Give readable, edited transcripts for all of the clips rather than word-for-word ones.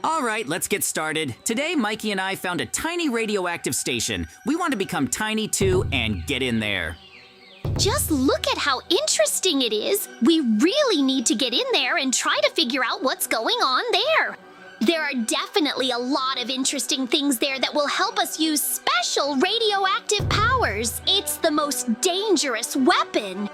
All right, let's get started. Today, Mikey and I found a tiny radioactive station. We want to become tiny too and get in there. Just look at how interesting it is. We really need to get in there and try to figure out what's going on there. There are definitely a lot of interesting things there that will help us use special radioactive powers. It's the most dangerous weapon.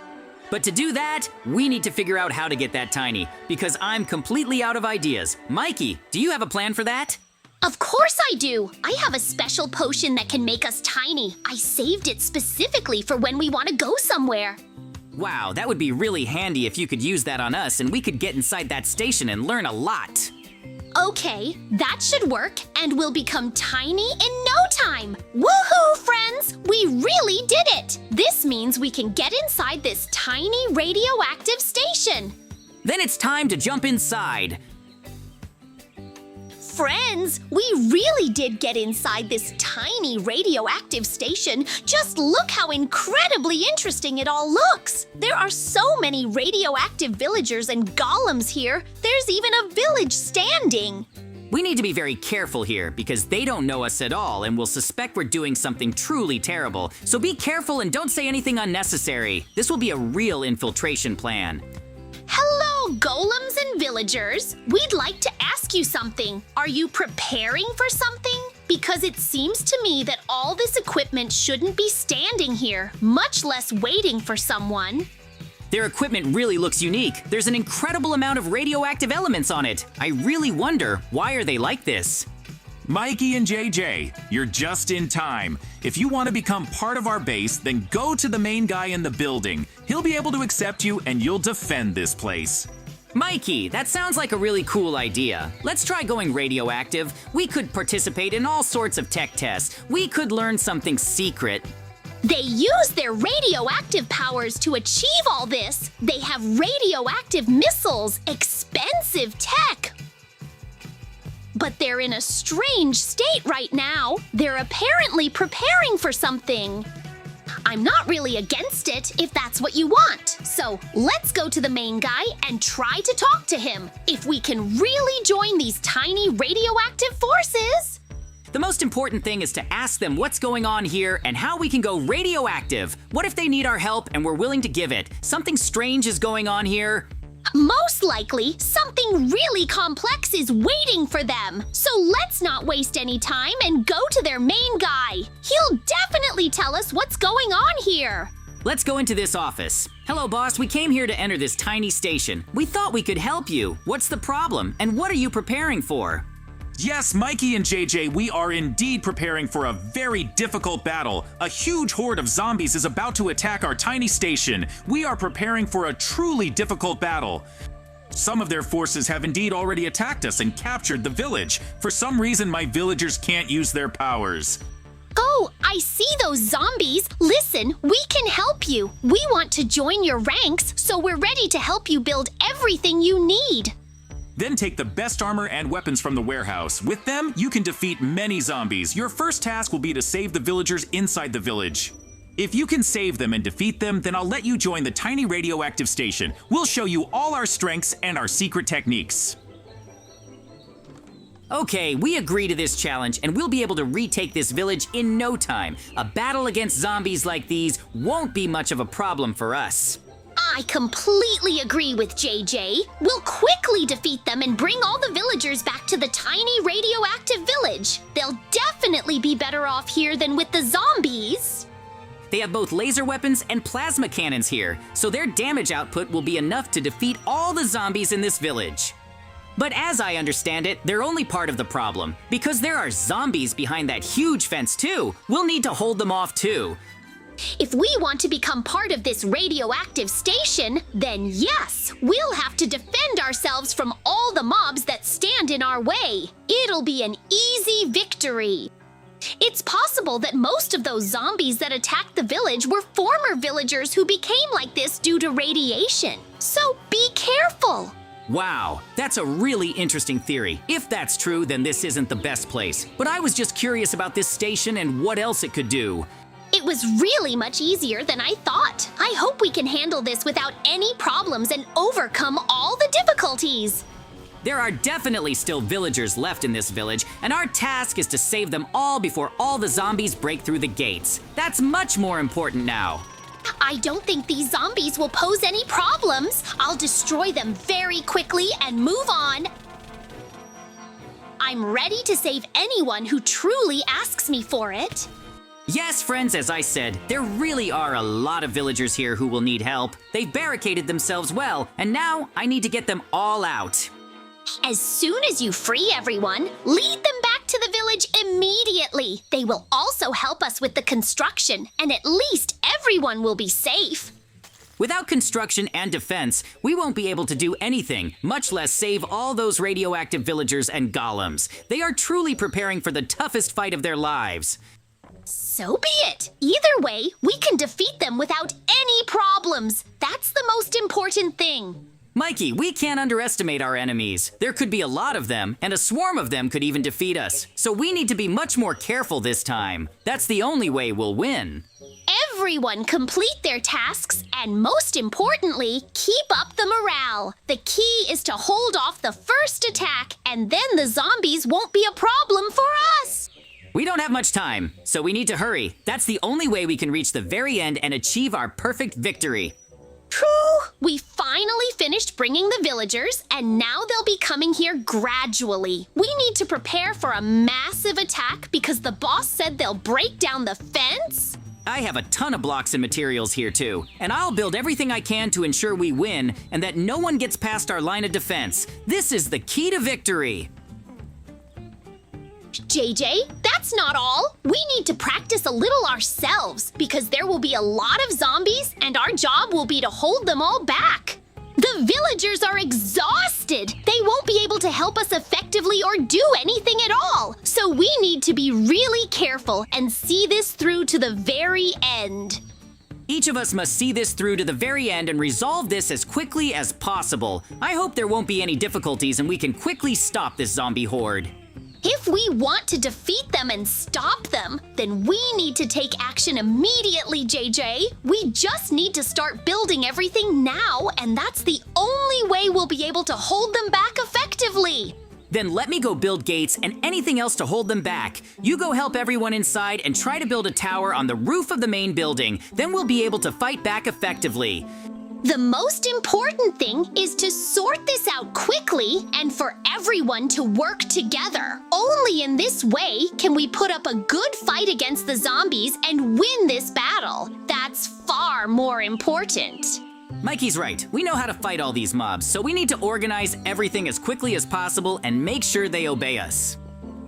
But to do that, we need to figure out how to get that tiny, because I'm completely out of ideas. Mikey, do you have a plan for that? Of course I do. I have a special potion that can make us tiny. I saved it specifically for when we want to go somewhere. Wow, that would be really handy if you could use that on us and we could get inside that station and learn a lot. Okay, that should work, and we'll become tiny in no time. Woohoo, friends! We really did it! This means we can get inside this tiny radioactive station. Then it's time to jump inside. Friends, we really did get inside this tiny radioactive station. Just look how incredibly interesting it all looks. There are so many radioactive villagers and golems here. There's even a village standing. We need to be very careful here because they don't know us at all and will suspect we're doing something truly terrible. So be careful and don't say anything unnecessary. This will be a real infiltration plan. Hello, golems and villagers. We'd like to ask you something. Are you preparing for something? Because it seems to me that all this equipment shouldn't be standing here, much less waiting for someone. Their equipment really looks unique. There's an incredible amount of radioactive elements on it. I really wonder, why are they like this? Mikey and JJ, you're just in time. If you want to become part of our base, then go to the main guy in the building. He'll be able to accept you and you'll defend this place. Mikey, that sounds like a really cool idea. Let's try going radioactive. We could participate in all sorts of tech tests. We could learn something secret. They use their radioactive powers to achieve all this. They have radioactive missiles, expensive tech. But they're in a strange state right now. They're apparently preparing for something. I'm not really against it if that's what you want. So let's go to the main guy and try to talk to him. If we can really join these tiny radioactive forces. The most important thing is to ask them what's going on here and how we can go radioactive. What if they need our help and we're willing to give it? Something strange is going on here. Most likely, something really complex is waiting for them. So let's not waste any time and go to their main guy. He'll definitely tell us what's going on here. Let's go into this office. Hello, boss. We came here to enter this tiny station. We thought we could help you. What's the problem? And what are you preparing for? Yes, Mikey and JJ, we are indeed preparing for a very difficult battle. A huge horde of zombies is about to attack our tiny station. We are preparing for a truly difficult battle. Some of their forces have indeed already attacked us and captured the village. For some reason, my villagers can't use their powers. Oh, I see those zombies. Listen, we can help you. We want to join your ranks, so we're ready to help you build everything you need. Then take the best armor and weapons from the warehouse. With them, you can defeat many zombies. Your first task will be to save the villagers inside the village. If you can save them and defeat them, then I'll let you join the tiny radioactive station. We'll show you all our strengths and our secret techniques. Okay, we agree to this challenge and we'll be able to retake this village in no time. A battle against zombies like these won't be much of a problem for us. I completely agree with JJ. We'll quickly defeat them and bring all the villagers back to the tiny radioactive village. They'll definitely be better off here than with the zombies. They have both laser weapons and plasma cannons here, so their damage output will be enough to defeat all the zombies in this village. But as I understand it, they're only part of the problem. Because there are zombies behind that huge fence too, we'll need to hold them off too. If we want to become part of this radioactive station, then yes, we'll have to defend ourselves from all the mobs that stand in our way. It'll be an easy victory. It's possible that most of those zombies that attacked the village were former villagers who became like this due to radiation. So be careful. Wow, that's a really interesting theory. If that's true, then this isn't the best place. But I was just curious about this station and what else it could do. It was really much easier than I thought. I hope we can handle this without any problems and overcome all the difficulties. There are definitely still villagers left in this village, and our task is to save them all before all the zombies break through the gates. That's much more important now. I don't think these zombies will pose any problems. I'll destroy them very quickly and move on. I'm ready to save anyone who truly asks me for it. Yes, friends, as I said, there really are a lot of villagers here who will need help. They've barricaded themselves well, and now I need to get them all out. As soon as you free everyone, lead them back to the village immediately. They will also help us with the construction, and at least everyone will be safe. Without construction and defense, we won't be able to do anything, much less save all those radioactive villagers and golems. They are truly preparing for the toughest fight of their lives. So be it. Either way, we can defeat them without any problems. That's the most important thing. Mikey, we can't underestimate our enemies. There could be a lot of them, and a swarm of them could even defeat us. So we need to be much more careful this time. That's the only way we'll win. Everyone complete their tasks, and most importantly, keep up the morale. The key is to hold off the first attack, and then the zombies won't be a problem for us. We don't have much time, so we need to hurry. That's the only way we can reach the very end and achieve our perfect victory. True. We finally finished bringing the villagers, and now they'll be coming here gradually. We need to prepare for a massive attack because the boss said they'll break down the fence. I have a ton of blocks and materials here too, and I'll build everything I can to ensure we win and that no one gets past our line of defense. This is the key to victory. JJ, that's not all. We need to practice a little ourselves because there will be a lot of zombies and our job will be to hold them all back. The villagers are exhausted. They won't be able to help us effectively or do anything at all. So we need to be really careful and see this through to the very end. Each of us must see this through to the very end and resolve this as quickly as possible. I hope there won't be any difficulties and we can quickly stop this zombie horde. If we want to defeat them and stop them, then we need to take action immediately, JJ. We just need to start building everything now, and that's the only way we'll be able to hold them back effectively. Then let me go build gates and anything else to hold them back. You go help everyone inside and try to build a tower on the roof of the main building. Then we'll be able to fight back effectively. The most important thing is to sort this out quickly and for everyone to work together. Only in this way can we put up a good fight against the zombies and win this battle. That's far more important. Mikey's right. We know how to fight all these mobs, so we need to organize everything as quickly as possible and make sure they obey us.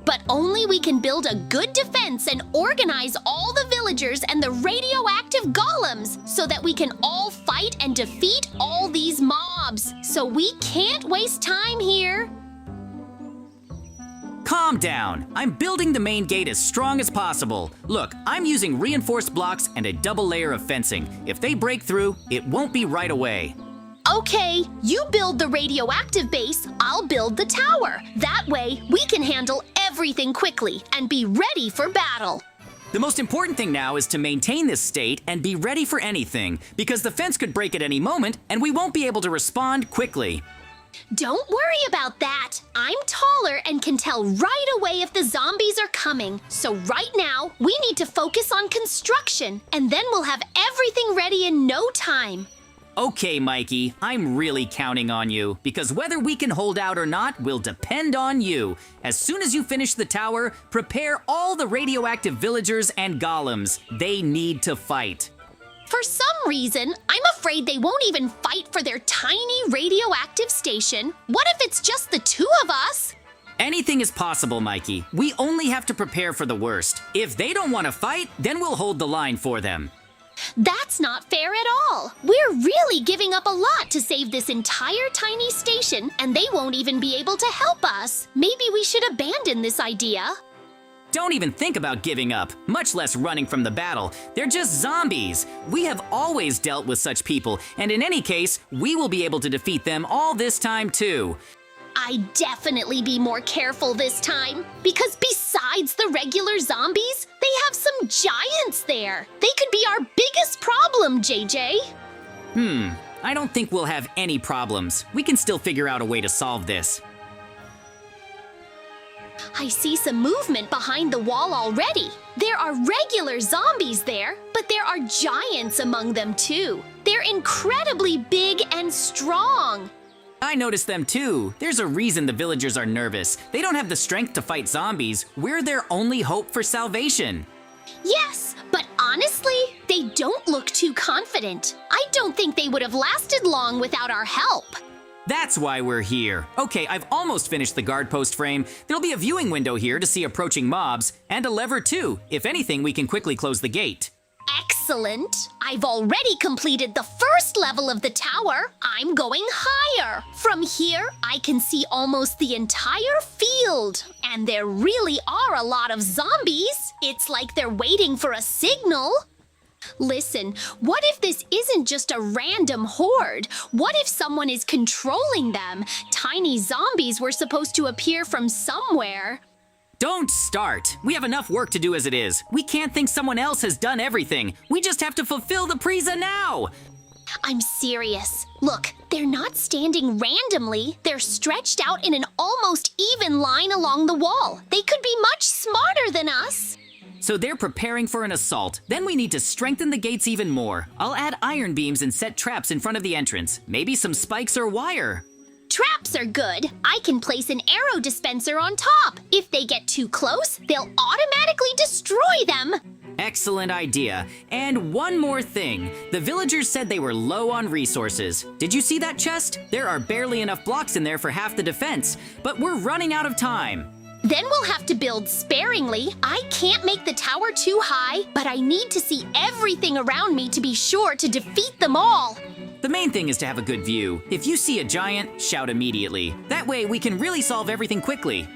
But only we can build a good defense and organize all the villagers and the radioactive golems so that we can all fight and defeat all these mobs. So we can't waste time here. Calm down. I'm building the main gate as strong as possible. Look, I'm using reinforced blocks and a double layer of fencing. If they break through, it won't be right away. Okay, you build the radioactive base, I'll build the tower. That way, we can handle everything quickly and be ready for battle. The most important thing now is to maintain this state and be ready for anything, because the fence could break at any moment and we won't be able to respond quickly. Don't worry about that. I'm taller and can tell right away if the zombies are coming. So right now, we need to focus on construction, and then we'll have everything ready in no time. Okay, Mikey, I'm really counting on you, because whether we can hold out or not will depend on you. As soon as you finish the tower, prepare all the radioactive villagers and golems. They need to fight. For some reason, I'm afraid they won't even fight for their tiny radioactive station. What if it's just the two of us? Anything is possible, Mikey. We only have to prepare for the worst. If they don't want to fight, then we'll hold the line for them. That's not fair at all. We're really giving up a lot to save this entire tiny station, and they won't even be able to help us. Maybe we should abandon this idea. Don't even think about giving up, much less running from the battle. They're just zombies. We have always dealt with such people, and in any case, we will be able to defeat them all this time too. I'd definitely be more careful this time, because besides the regular zombies, they have some giants there. They could be our biggest problem, JJ. I don't think we'll have any problems. We can still figure out a way to solve this. I see some movement behind the wall already. There are regular zombies there, but there are giants among them too. They're incredibly big and strong. I noticed them too. There's a reason the villagers are nervous. They don't have the strength to fight zombies. We're their only hope for salvation. Yes, but honestly, they don't look too confident. I don't think they would have lasted long without our help. That's why we're here. Okay, I've almost finished the guard post frame. There'll be a viewing window here to see approaching mobs, and a lever too. If anything, we can quickly close the gate. Excellent! I've already completed the first level of the tower. I'm going higher. From here, I can see almost the entire field. And there really are a lot of zombies. It's like they're waiting for a signal. Listen, what if this isn't just a random horde? What if someone is controlling them? Tiny zombies were supposed to appear from somewhere. Don't start. We have enough work to do as it is. We can't think someone else has done everything. We just have to fulfill the Prisa now. I'm serious. Look, they're not standing randomly. They're stretched out in an almost even line along the wall. They could be much smarter than us. So they're preparing for an assault. Then we need to strengthen the gates even more. I'll add iron beams and set traps in front of the entrance. Maybe some spikes or wire. Traps are good. I can place an arrow dispenser on top. If they get too close, they'll automatically destroy them. Excellent idea. And one more thing. The villagers said they were low on resources. Did you see that chest? There are barely enough blocks in there for half the defense, but we're running out of time. Then we'll have to build sparingly. I can't make the tower too high, but I need to see everything around me to be sure to defeat them all. The main thing is to have a good view. If you see a giant, shout immediately. That way we can really solve everything quickly.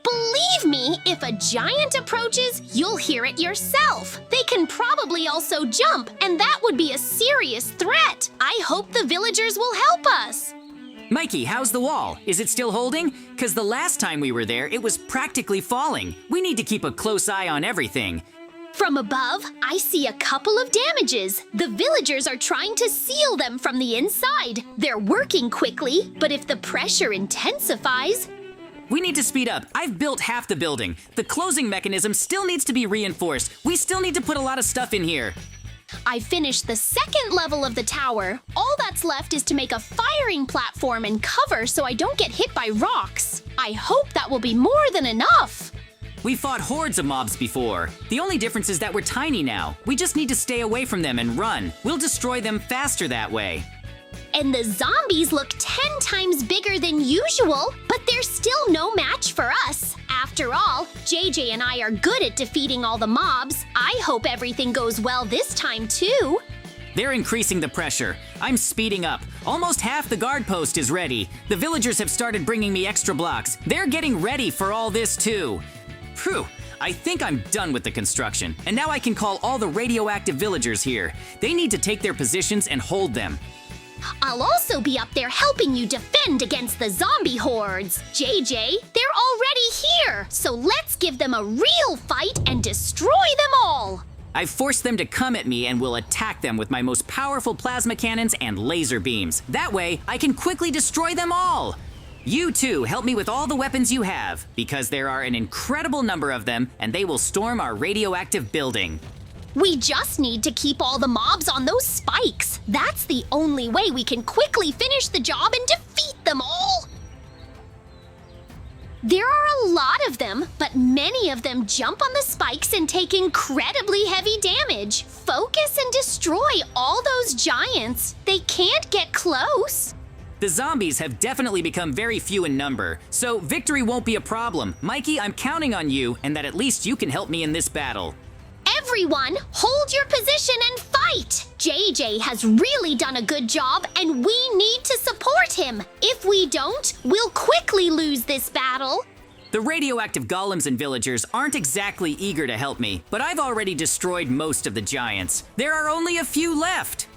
Believe me, if a giant approaches, you'll hear it yourself. They can probably also jump, and that would be a serious threat. I hope the villagers will help us. Mikey, how's the wall? Is it still holding? 'Cause the last time we were there, it was practically falling. We need to keep a close eye on everything. From above, I see a couple of damages. The villagers are trying to seal them from the inside. They're working quickly, but if the pressure intensifies... We need to speed up. I've built half the building. The closing mechanism still needs to be reinforced. We still need to put a lot of stuff in here. I finished the second level of the tower. All that's left is to make a firing platform and cover so I don't get hit by rocks. I hope that will be more than enough. We fought hordes of mobs before. The only difference is that we're tiny now. We just need to stay away from them and run. We'll destroy them faster that way. And the zombies look 10 times bigger than usual, but they're still no match for us. After all, JJ and I are good at defeating all the mobs. I hope everything goes well this time too. They're increasing the pressure. I'm speeding up. Almost half the guard post is ready. The villagers have started bringing me extra blocks. They're getting ready for all this too. Phew, I think I'm done with the construction. And now I can call all the radioactive villagers here. They need to take their positions and hold them. I'll also be up there helping you defend against the zombie hordes. JJ, they're already here, so let's give them a real fight and destroy them all. I've forced them to come at me and will attack them with my most powerful plasma cannons and laser beams. That way, I can quickly destroy them all. You too, help me with all the weapons you have, because there are an incredible number of them and they will storm our radioactive building. We just need to keep all the mobs on those spikes. That's the only way we can quickly finish the job and defeat them all. There are a lot of them, but many of them jump on the spikes and take incredibly heavy damage. Focus and destroy all those giants. They can't get close. The zombies have definitely become very few in number, so victory won't be a problem. Mikey, I'm counting on you, and that at least you can help me in this battle. Everyone, hold your position and fight! JJ has really done a good job, and we need to support him. If we don't, we'll quickly lose this battle. The radioactive golems and villagers aren't exactly eager to help me, but I've already destroyed most of the giants. There are only a few left.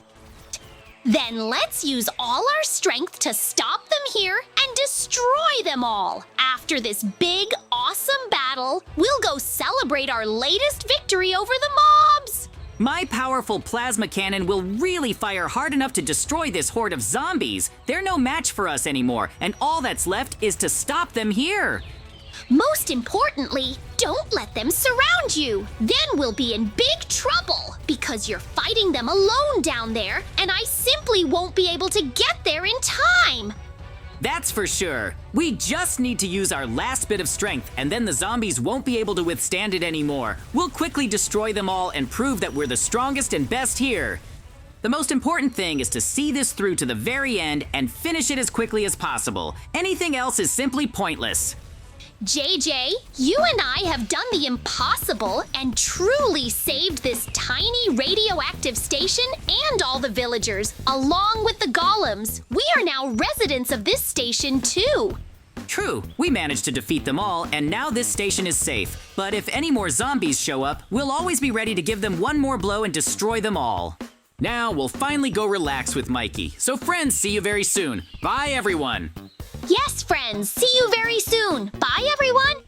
Then let's use all our strength to stop them here and destroy them all. After this big, awesome battle, we'll go celebrate our latest victory over the mobs. My powerful plasma cannon will really fire hard enough to destroy this horde of zombies. They're no match for us anymore, and all that's left is to stop them here. Most importantly, don't let them surround you. Then we'll be in big trouble because you're fighting them alone down there, and I simply won't be able to get there in time. That's for sure. We just need to use our last bit of strength, and then the zombies won't be able to withstand it anymore. We'll quickly destroy them all and prove that we're the strongest and best here. The most important thing is to see this through to the very end and finish it as quickly as possible. Anything else is simply pointless. JJ, you and I have done the impossible and truly saved this tiny radioactive station and all the villagers, along with the golems. We are now residents of this station too. True, we managed to defeat them all, and now this station is safe. But if any more zombies show up, we'll always be ready to give them one more blow and destroy them all. Now we'll finally go relax with Mikey. So friends, see you very soon. Bye everyone. Yes, friends, see you very soon. Bye, everyone.